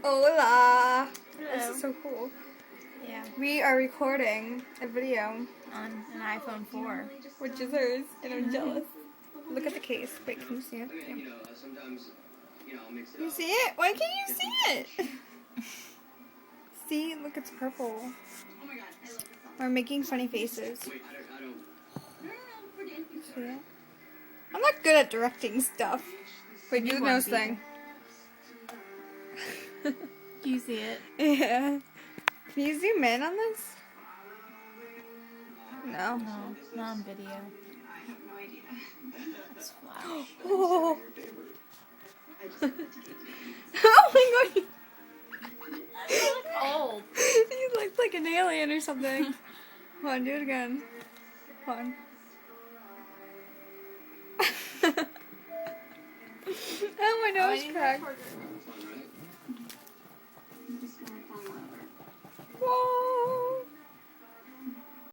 Hola! Hello. This is so cool. Yeah, We are recording a video, on an iPhone 4. which is hers, and I'm jealous. Look at the case. Wait, can you see it? Yeah. You see it? Why can't you see it? See? Look, it's purple. We're making funny faces. See it? I'm not good at directing stuff. Wait, do the nose thing. Do you see it? Yeah. Can you zoom in on this? No. No, not on video. That's flash. Oh. Oh my god. You look old. You look like an alien or something. Hold on, do it again. Hold on. Oh, my nose cracked.